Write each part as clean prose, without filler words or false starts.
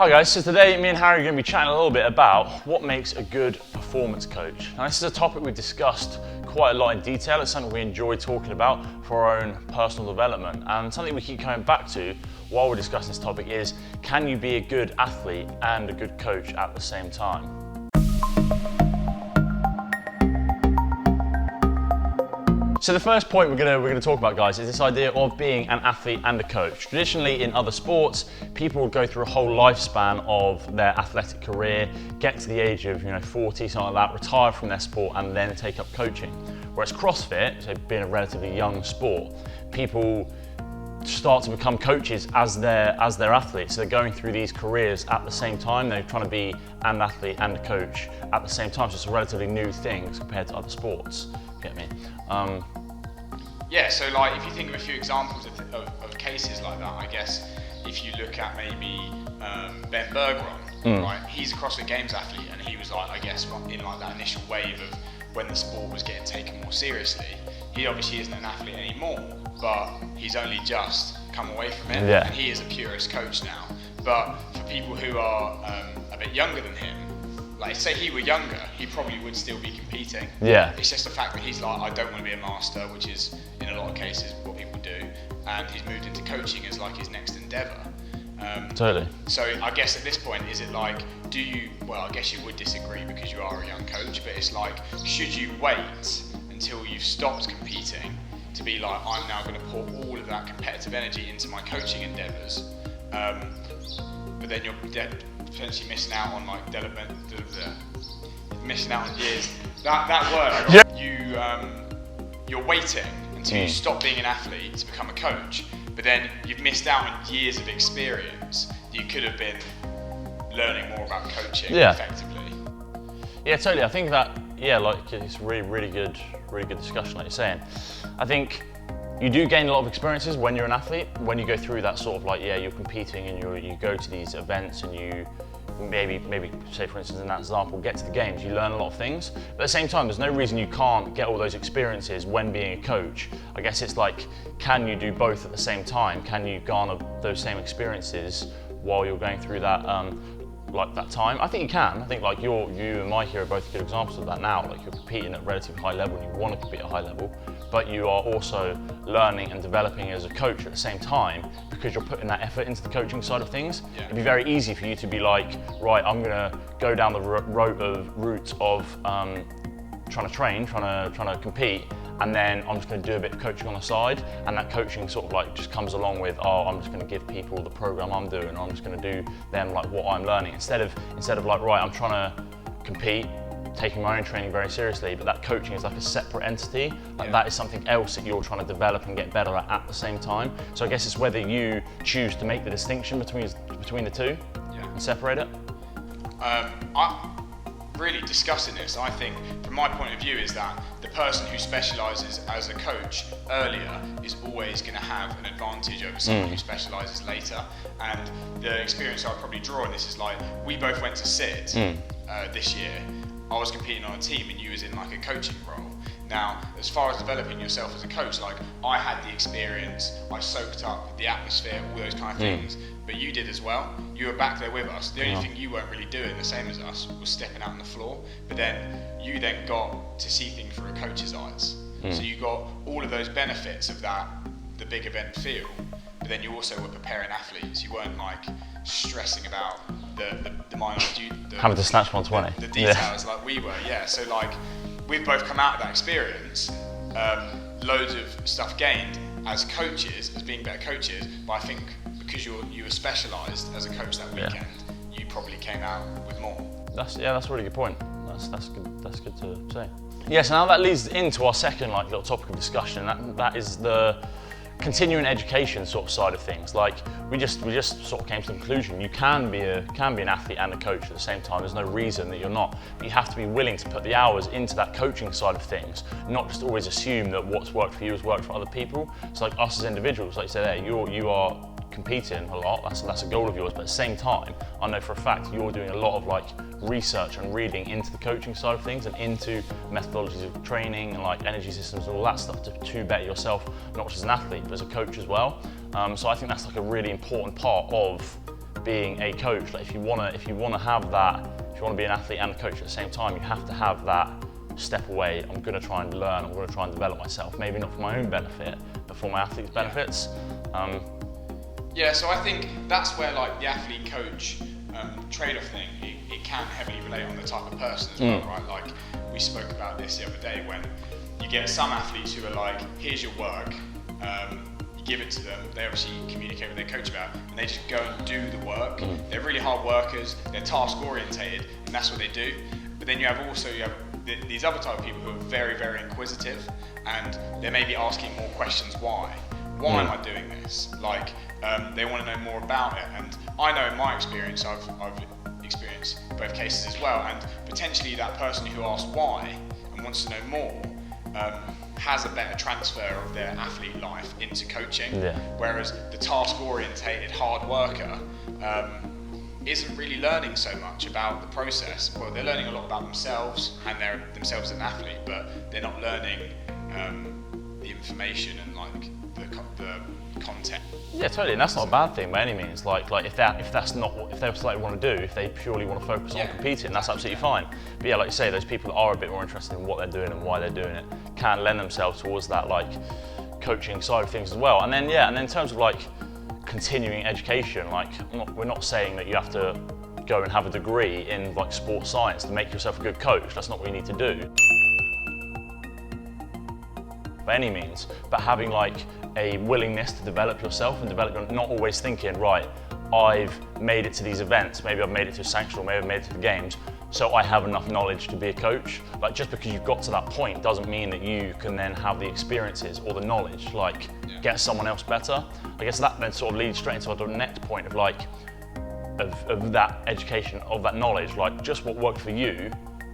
Hi guys, so today me and Harry are going to be chatting a little bit about what makes a good performance coach. Now this is a topic we've discussed quite a lot in detail. It's something we enjoy talking about for our own personal development, and something we keep coming back to while we're discussing this topic is, can you be a good athlete and a good coach at the same time? So the first point we're going to talk about, guys, is this idea of being an athlete and a coach. Traditionally in other sports, people would go through a whole lifespan of their athletic career, get to the age of 40, something like that, retire from their sport and then take up coaching. Whereas CrossFit, so being a relatively young sport, people start to become coaches as their athletes. So they're going through these careers at the same time. They're trying to be an athlete and a coach at the same time. So it's a relatively new thing compared to other sports. Get me? Yeah, so like if you think of a few examples of cases like that, I guess if you look at maybe Ben Bergeron, right? He's a CrossFit Games athlete, and he was like, I guess, in like that initial wave of when the sport was getting taken more seriously. He obviously isn't an athlete anymore, but he's only just come away from it, and he is a purist coach now. But for people who are a bit younger than him, like say he were younger, he probably would still be competing. Yeah. It's just the fact that he's like, I don't want to be a master, which is in a lot of cases what people do, and he's moved into coaching as like his next endeavour. Totally. So I guess at this point, is it like, well, I guess you would disagree because you are a young coach, but it's like, should you wait until you've stopped competing to be like, I'm now going to pour all of that competitive energy into my coaching endeavours, but then you're potentially missing out on like development, missing out on years. That word, you're waiting until you stop being an athlete to become a coach, but then you've missed out on years of experience that you could have been learning more about coaching effectively. Yeah, totally. I think that, like it's really good discussion, like you're saying. I think you do gain a lot of experiences when you're an athlete, when you go through that sort of like, you're competing and you go to these events and you maybe say for instance in that example, get to the games, you learn a lot of things. But at the same time, there's no reason you can't get all those experiences when being a coach. I guess it's like, can you do both at the same time? Can you garner those same experiences while you're going through that like that time? I think you can. I think like you and Mike are both good examples of that now. Like you're competing at a relatively high level and you want to compete at a high level, but you are also learning and developing as a coach at the same time because you're putting that effort into the coaching side of things. Yeah. It'd be very easy for you to be like, right, I'm gonna go down the route of trying to train, trying to compete, and then I'm just going to do a bit of coaching on the side, and that coaching sort of like just comes along with, I'm just going to give people the program I'm doing, I'm just going to do them like what I'm learning, instead of like, right, I'm trying to compete, taking my own training very seriously, but that coaching is like a separate entity, like that is something else that you're trying to develop and get better at the same time. So I guess it's whether you choose to make the distinction between the two and separate it. Really discussing this, I think from my point of view is that the person who specialises as a coach earlier is always going to have an advantage over someone who specialises later. And the experience I'll probably draw on this is like, we both went to SIT this year. I was competing on a team and you was in like a coaching role. Now, as far as developing yourself as a coach, like I had the experience, I soaked up the atmosphere, all those kind of things, but you did as well. You were back there with us. The only thing you weren't really doing, the same as us, was stepping out on the floor, but then you then got to see things through a coach's eyes. So you got all of those benefits of that, the big event feel, but then you also were preparing athletes. You weren't like stressing about the minor having to snatch 120. The details like we were, So like, we've both come out of that experience, loads of stuff gained as coaches, as being better coaches, but I think because you were specialised as a coach that weekend, you probably came out with more. That's a really good point. That's good to say. So now that leads into our second like little topic of discussion, and that is the continuing education sort of side of things. Like we just sort of came to the conclusion, you can be an athlete and a coach at the same time. There's no reason that you're not, but you have to be willing to put the hours into that coaching side of things, not just always assume that what's worked for you has worked for other people. So like us as individuals, like you said, you are competing a lot, that's a goal of yours, but at the same time, I know for a fact you're doing a lot of like research and reading into the coaching side of things and into methodologies of training and like energy systems and all that stuff to better yourself, not just as an athlete, but as a coach as well. So I think that's like a really important part of being a coach. Like if you wanna have that, if you wanna be an athlete and a coach at the same time, you have to have that step away. I'm gonna try and learn, I'm gonna try and develop myself, maybe not for my own benefit, but for my athletes' benefits. Yeah, so I think that's where like the athlete coach trade-off thing, it can heavily relate on the type of person as well, right? Like we spoke about this the other day when you get some athletes who are like, here's your work, you give it to them, they obviously communicate with their coach about it, and they just go and do the work. They're really hard workers, they're task orientated, and that's what they do. But then you have these other type of people who are very, very inquisitive, and they may be asking more questions. Why am I doing this? Like, they want to know more about it. And I know in my experience, I've experienced both cases as well, and potentially that person who asks why and wants to know more has a better transfer of their athlete life into coaching, whereas the task orientated hard worker isn't really learning so much about the process. Well, they're learning a lot about themselves and themselves as an athlete, but they're not learning the information and like the content. Yeah, totally, and that's not a bad thing by any means. Like if that's what they want to do, if they purely want to focus on competing, that's absolutely fine. But yeah, like you say, those people that are a bit more interested in what they're doing and why they're doing it can lend themselves towards that like coaching side of things as well. And then in terms of like continuing education, like we're not saying that you have to go and have a degree in like sports science to make yourself a good coach. That's not what you need to do by any means, but having like a willingness to develop yourself and not always thinking, right, I've made it to these events, maybe I've made it to a sanctional, maybe I've made it to the games, so I have enough knowledge to be a coach. Like just because you've got to that point doesn't mean that you can then have the experiences or the knowledge, like get someone else better. I guess that then sort of leads straight into the next point of like, of that education, of that knowledge, like just what worked for you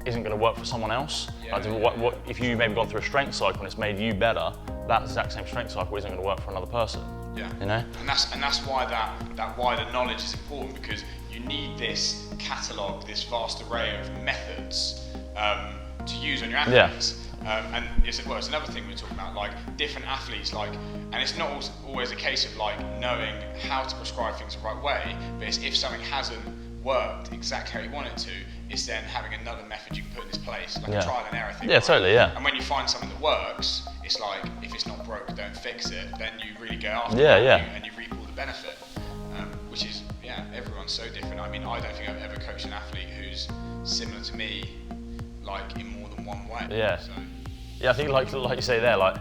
isn't going to work for someone else. What if you maybe gone through a strength cycle and it's made you better, that exact same strength cycle isn't going to work for another person. Yeah. You know? And that's why that wider knowledge is important, because you need this catalogue, this vast array of methods to use on your athletes. And it's another thing we're talking about, like different athletes, like, and it's not always a case of like knowing how to prescribe things the right way, but it's if something hasn't worked exactly how you want it to, it's then having another method you can put in this place, like a trial and error thing. Yeah, right? Totally, yeah. And when you find something that works, it's like, if it's not broke, don't fix it. Then you really go after and you reap all the benefit, which is, everyone's so different. I mean, I don't think I've ever coached an athlete who's similar to me, like in more than one way. Yeah. So. Yeah, I think like you say there, like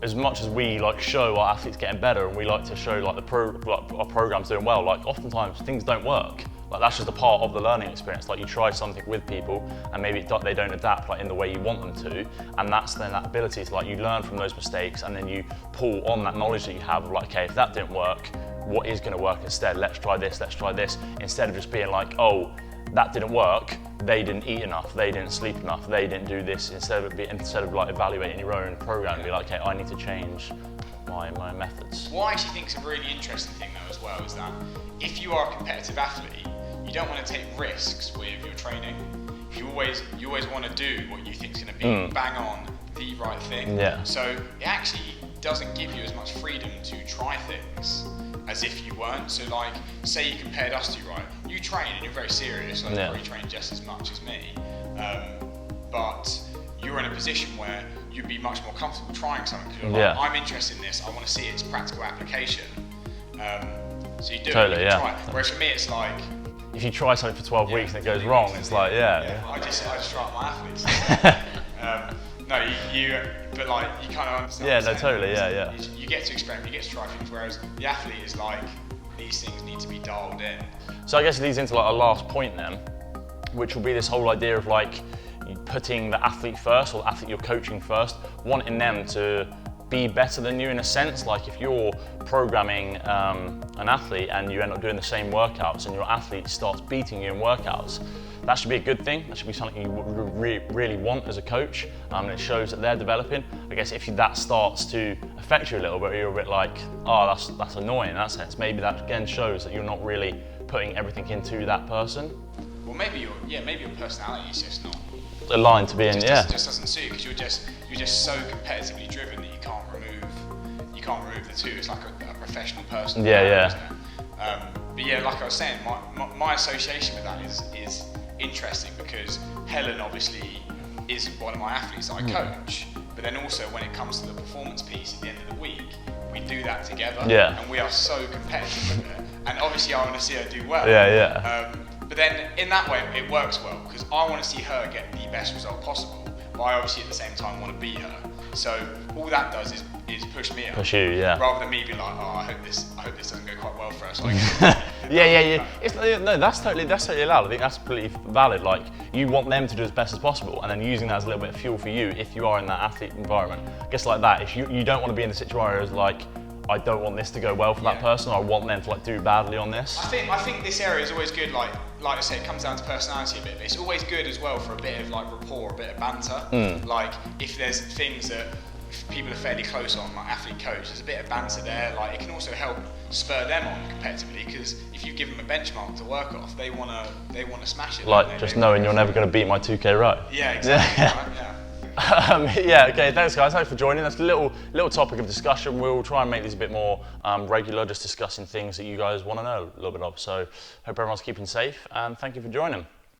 as much as we like show our athletes getting better and we like to show like our program's doing well, like oftentimes things don't work. Like that's just a part of the learning experience. Like you try something with people and maybe they don't adapt like in the way you want them to, and that's then that ability to like you learn from those mistakes and then you pull on that knowledge that you have of like, okay, if that didn't work, what is going to work instead? Let's try this, instead of just being like, oh, that didn't work, they didn't eat enough, they didn't sleep enough, they didn't do this, instead of like evaluating your own program and be like, okay, I need to change my methods. What I actually think is a really interesting thing though as well is that if you are a competitive athlete, you don't want to take risks with your training. You always want to do what you think is going to be bang on the right thing. Yeah. So it actually doesn't give you as much freedom to try things as if you weren't. So like, say you compared us two, right? You train and you're very serious, like you probably train just as much as me. But you're in a position where you'd be much more comfortable trying something because you're like, I'm interested in this, I want to see its practical application. So you do it, you try it. Whereas for me it's like, if you try something for 12 weeks and it goes wrong, it's like, I just try out my athletes. But like, you kind of understand. Yeah, no, totally, yeah. You get to experiment, you get to try things, whereas the athlete is like, these things need to be dialed in. So I guess it leads into like a last point then, which will be this whole idea of like putting the athlete first, or the athlete you're coaching first, wanting them to be better than you in a sense. Like if you're programming an athlete and you end up doing the same workouts and your athlete starts beating you in workouts, that should be a good thing. That should be something you really want as a coach, and it shows that they're developing. I guess if that starts to affect you a little bit, you're a bit like, oh, that's annoying in that sense. Maybe that again shows that you're not really putting everything into that person. Well, maybe your personality is just not aligned to being, just doesn't suit you, because you're just so competitively driven that you can't remove the two. It's like a professional person. Yeah. But yeah, like I was saying, my association with that is interesting because Helen obviously is one of my athletes that I coach, but then also when it comes to the performance piece at the end of the week, we do that together, Yeah. and we are so competitive with it. And obviously I want to see her do well. Yeah. But then in that way it works well because I want to see her get the best result possible, but I obviously at the same time want to beat her. So all that does is push me up. Push you, yeah. Rather than me being like, oh, I hope this doesn't go quite well for us. Yeah. No, that's totally allowed. I think that's completely valid. Like, you want them to do as best as possible, and then using that as a little bit of fuel for you if you are in that athlete environment. I guess like that, if you don't want to be in the situation where it's like, I don't want this to go well for that person, or I want them to like do badly on this. I think this area is always good. Like I say, it comes down to personality a bit, but it's always good as well for a bit of like rapport, a bit of banter. Like if there's things that people are fairly close on, like athlete coach, there's a bit of banter there. Like it can also help spur them on competitively because if you give them a benchmark to work off, they wanna smash it. Like just knowing you're never going to beat my 2K row. Yeah, exactly. Right, yeah. Okay, thanks guys, thanks for joining. That's a little topic of discussion. We'll try and make these a bit more regular, just discussing things that you guys want to know a little bit of. So hope everyone's keeping safe and thank you for joining.